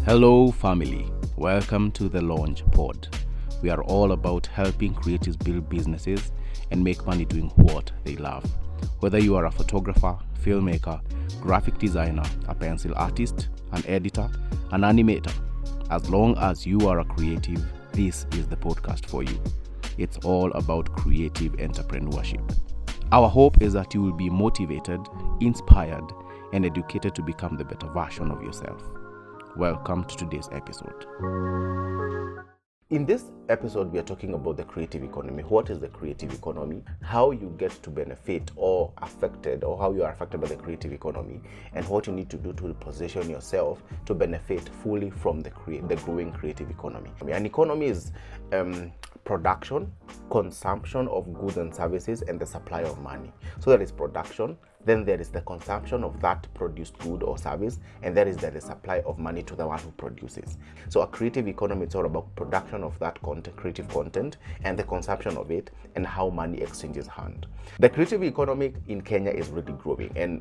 Hello, family. Welcome to the Launch Pod. We are all about helping creatives build businesses and make money doing what they love. Whether you are a photographer, filmmaker, graphic designer, a pencil artist, an editor, an animator, as long as you are a creative, this is the podcast for you. It's all about creative entrepreneurship. Our hope is that you will be motivated, inspired, and educated to become the better version of yourself. Welcome to today's episode. In this episode, we are talking about the creative economy. What is the creative economy? How you get to benefit or affected, or how you are affected by the creative economy, and what you need to do to position yourself to benefit fully from the growing creative economy. An economy is production, consumption of goods and services, and the supply of money. So there is production, then there is the consumption of that produced good or service, and there is the supply of money to the one who produces. So a creative economy is all about production of that content, creative content, and the consumption of it, and how money exchanges hand. The creative economy in Kenya is really growing, and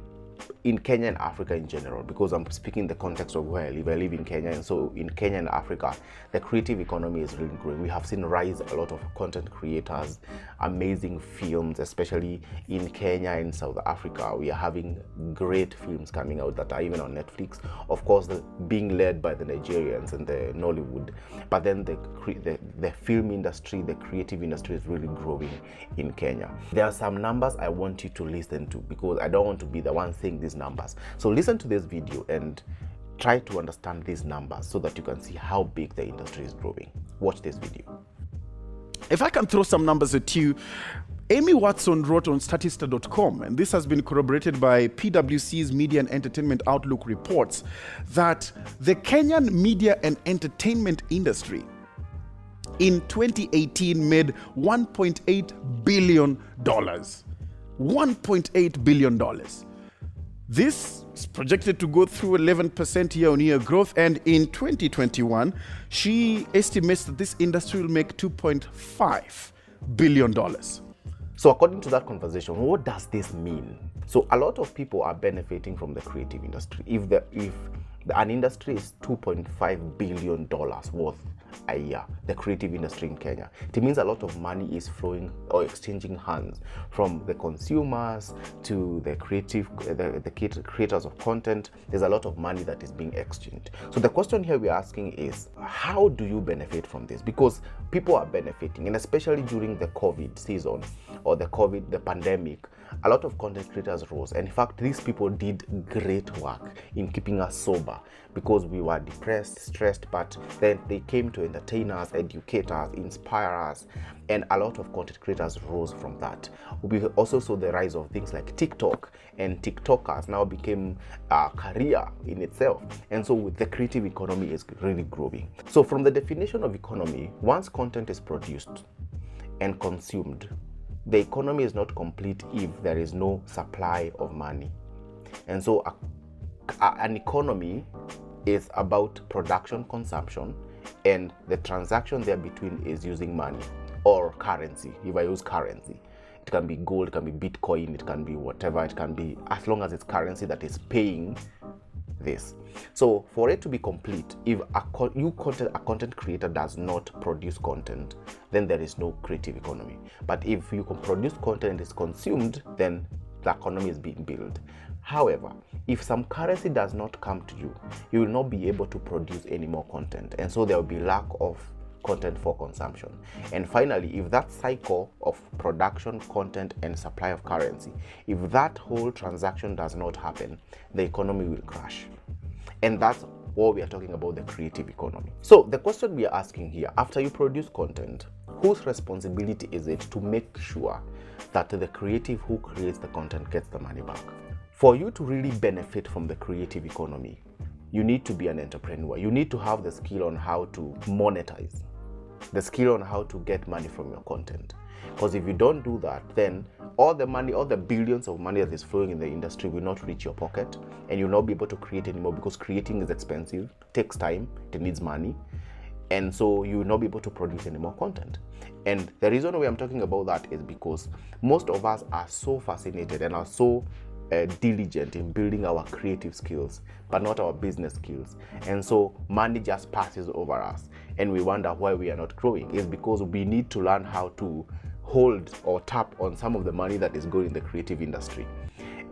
in Kenya and Africa in general, because I'm speaking in the context of where I live. I live in Kenya, and so in Kenya and Africa, the creative economy is really growing. We have seen rise a lot of content creators, amazing films, especially in Kenya and South Africa. We are having great films coming out that are even on Netflix. Of course, being led by the Nigerians and the Nollywood, but then the film industry, the creative industry is really growing in Kenya. There are some numbers I want you to listen to, because I don't want to be the one saying these numbers. So listen to this video and try to understand these numbers so that you can see how big the industry is growing. Watch this video. If I can throw some numbers at you, Amy Watson wrote on Statista.com, and this has been corroborated by PwC's Media and Entertainment Outlook reports, that the Kenyan media and entertainment industry in 2018 made $1.8 billion. $1.8 billion. This is projected to go through 11% year-on-year growth, and in 2021, she estimates that this industry will make $2.5 billion. So according to that conversation, what does this mean? So a lot of people are benefiting from the creative industry. If an industry is $2.5 billion worth a year, the creative industry in Kenya, it means a lot of money is flowing or exchanging hands from the consumers to the creators of content. There's a lot of money that is being exchanged. So the question here we're asking is, how do you benefit from this? Because people are benefiting, and especially during the COVID season or the pandemic, a lot of content creators rose. And in fact, these people did great work in keeping us sober, because we were depressed, stressed, but then they came to entertain us, educate us, inspire us, and a lot of content creators rose from that. We also saw the rise of things like TikTok, and TikTokers now became a career in itself. And so the creative economy is really growing. So from the definition of economy, once content is produced and consumed, the economy is not complete if there is no supply of money. And so an economy is about production, consumption, and the transaction there between is using money or currency. If I use currency, it can be gold, it can be Bitcoin, it can be whatever, it can be, as long as it's currency that is paying this. So for it to be complete, if a content creator does not produce content, then there is no creative economy. But if you can produce content and it's consumed, then the economy is being built. However, if some currency does not come to you, you will not be able to produce any more content, and so there will be lack of content for consumption. And finally, if that cycle of production, content, and supply of currency, if that whole transaction does not happen, the economy will crash. And that's what we are talking about, the creative economy. So the question we are asking here, after you produce content, whose responsibility is it to make sure that the creative who creates the content gets the money back? For you to really benefit from the creative economy, you need to be an entrepreneur. You need to have the skill on how to monetize, the skill on how to get money from your content. Because if you don't do that, then all the money, all the billions of money that is flowing in the industry will not reach your pocket, and you'll not be able to create anymore, because creating is expensive, takes time, it needs money, and so you will not be able to produce any more content. And the reason why I'm talking about that is because most of us are so fascinated and are so diligent in building our creative skills, but not our business skills. And so money just passes over us, and we wonder why we are not growing. It's because we need to learn how to hold or tap on some of the money that is going in the creative industry.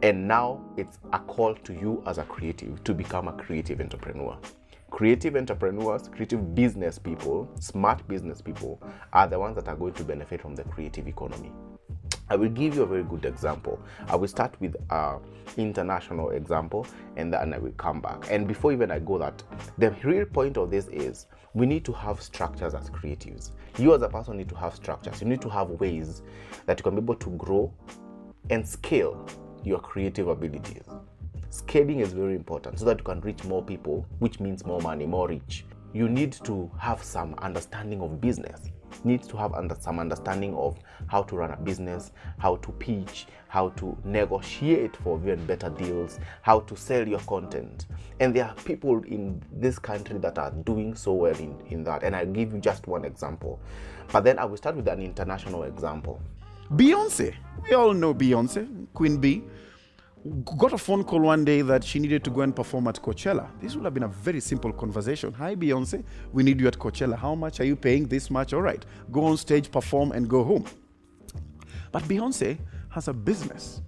And now it's a call to you as a creative to become a creative entrepreneur. Creative entrepreneurs, creative business people, smart business people are the ones that are going to benefit from the creative economy. I will give you a very good example. I will start with an international example, and then I will come back. And before even I go that, the real point of this is we need to have structures as creatives. You as a person need to have structures. You need to have ways that you can be able to grow and scale your creative abilities. Scaling is very important so that you can reach more people, which means more money, more reach. You need to have some understanding of business. Need to have some understanding of how to run a business, how to pitch, how to negotiate for even better deals, how to sell your content. And there are people in this country that are doing so well in that. And I'll give you just one example. But then I will start with an international example. Beyonce. We all know Beyonce, Queen Bee. Got a phone call one day that she needed to go and perform at Coachella. This would have been a very simple conversation. Hi, Beyonce, we need you at Coachella. How much are you paying? This much? All right. Go on stage, perform, and go home. But Beyonce has a business.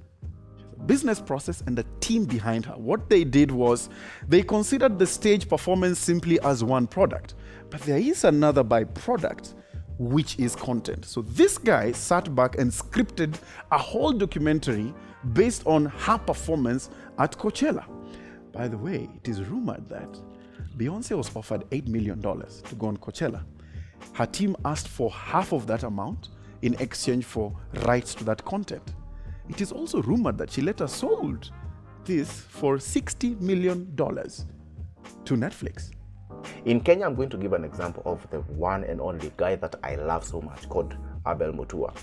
She has a business process and a team behind her. What they did was they considered the stage performance simply as one product. But there is another byproduct, which is content. So this guy sat back and scripted a whole documentary based on her performance at Coachella. By the way, it is rumored that Beyonce was offered $8 million to go on Coachella. Her team asked for half of that amount in exchange for rights to that content. It is also rumored that she later sold this for $60 million to Netflix. In Kenya, I'm going to give an example of the one and only guy that I love so much called Abel Mutua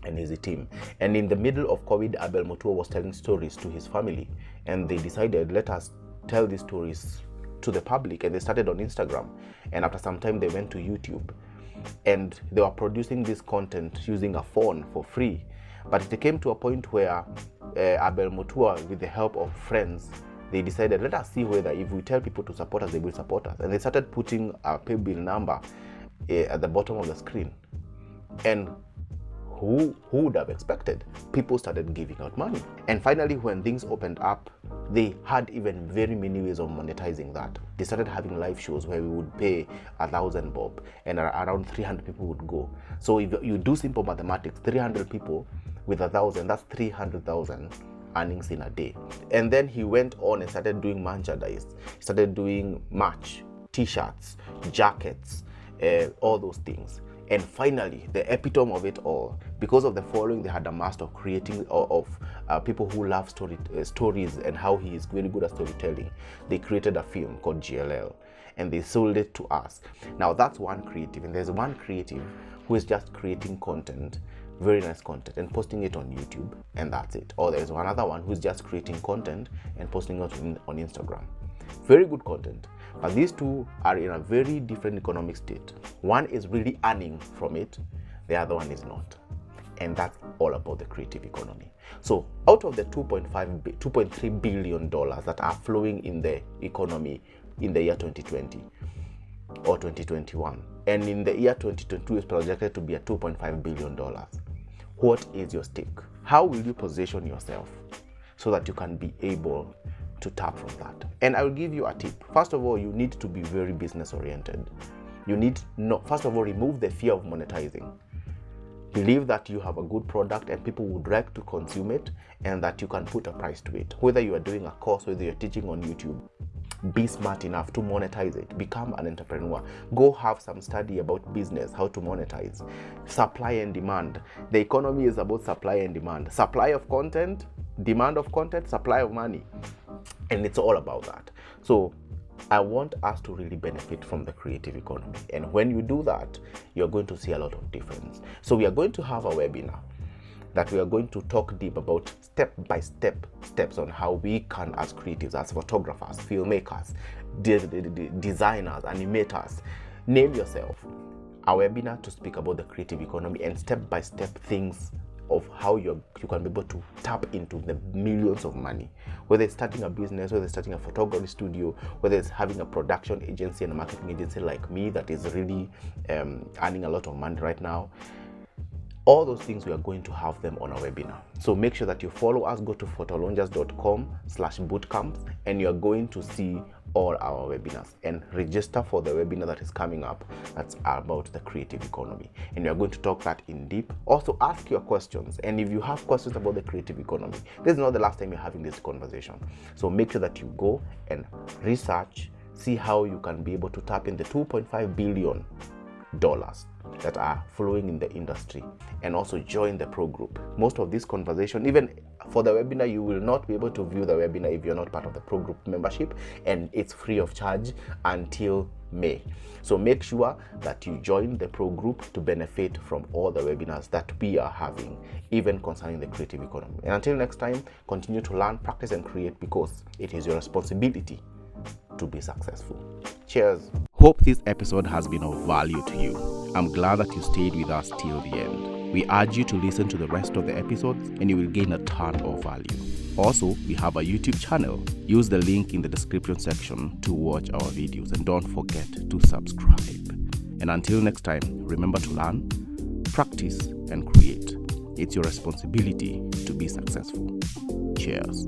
and his team. And in the middle of COVID, Abel Mutua was telling stories to his family, and they decided, let us tell these stories to the public, and they started on Instagram. And after some time, they went to YouTube, and they were producing this content using a phone for free. But it came to a point where Abel Mutua, with the help of friends, they decided, let us see whether if we tell people to support us, they will support us. And they started putting a pay bill number at the bottom of the screen. And who would have expected? People started giving out money. And finally, when things opened up, they had even very many ways of monetizing that. They started having live shows where we would pay 1,000 bob and around 300 people would go. So if you do simple mathematics, 300 people with 1,000, that's 300,000 earnings in a day. And then he went on and started doing merchandise, started doing merch, t-shirts, jackets, all those things. And finally, the epitome of it all, because of the following they had amassed of creating of people who love stories and how he is very good at storytelling, they created a film called GLL and they sold it to us. Now that's one creative, and there's one creative who is just creating content, very nice content, and posting it on YouTube, and that's it. Or there's another one who's just creating content and posting it on Instagram. Very good content. But these two are in a very different economic state. One is really earning from it, the other one is not. And that's all about the creative economy. So out of the $2.3 billion that are flowing in the economy in the year 2020 or 2021, and in the year 2022 is projected to be at $2.5 billion, what is your stake? How will you position yourself so that you can be able to tap from that? And I will give you a tip. First of all, you need to be very business oriented. You need first of all, remove the fear of monetizing. Believe that you have a good product and people would like to consume it, and that you can put a price to it. Whether you are doing a course, whether you're teaching on YouTube, be smart enough to monetize it. Become an entrepreneur. Go have some study about business, how to monetize. Supply and demand. The economy is about supply and demand. Supply of content, demand of content, supply of money. And it's all about that. So I want us to really benefit from the creative economy. And when you do that, you're going to see a lot of difference. So we are going to have a webinar that we are going to talk deep about step-by-step steps on how we can, as creatives, as photographers, filmmakers, designers, animators, name yourself, a webinar to speak about the creative economy and step-by-step things of how you can be able to tap into the millions of money, whether it's starting a business, whether it's starting a photography studio, whether it's having a production agency and a marketing agency like me that is really earning a lot of money right now. All those things, we are going to have them on our webinar. So make sure that you follow us. Go to photolaunchers.com/bootcamp and you're going to see all our webinars, and register for the webinar that is coming up that's about the creative economy, and we are going to talk that in deep. Also ask your questions, and if you have questions about the creative economy, this is not the last time you're having this conversation. So make sure that you go and research, see how you can be able to tap in the $2.5 billion that are flowing in the industry, and also join the pro group. Most of this conversation, even for the webinar, you will not be able to view the webinar if you're not part of the pro group membership, and it's free of charge until May. So make sure that you join the pro group to benefit from all the webinars that we are having, even concerning the creative economy. And until next time, continue to learn, practice, and create, because it is your responsibility to be successful. Cheers. Hope this episode has been of value to you. I'm glad that you stayed with us till the end. We urge you to listen to the rest of the episodes and you will gain a ton of value. Also, we have a YouTube channel. Use the link in the description section to watch our videos, and don't forget to subscribe. And until next time, remember to learn, practice, and create. It's your responsibility to be successful. Cheers.